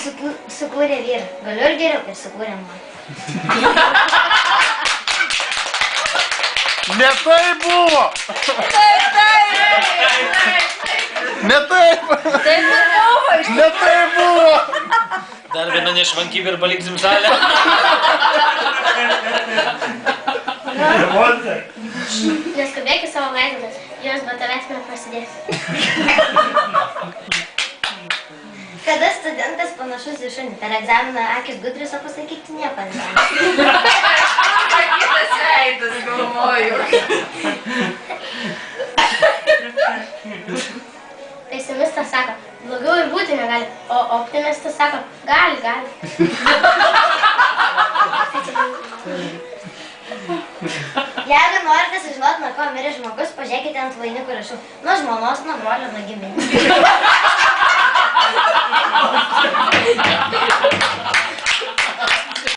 sukūrė vyrą. Galiu ir geriau, ir sukūrė man. Ne taip buvo! Ne taip! Ne taip buvo! Dar viena nešvankybė ir paliksim salę. Neskubėk į savo laidotuvės, jos be tavęs neprasidės. Kada studentas panašus į šunį? Per egzaminą akis gudrius, o pasakyti nieko negali. Kitas veidas, galvoju. Pesimistas sako, blogiau ir būti negali, o optimistas sako, gali. Jeigu norite sužinoti, nuo ko mirė žmogus, pažiūrėkite ant vainikų rašų. Nuo žmonos, nuo brolio, nuo giminių.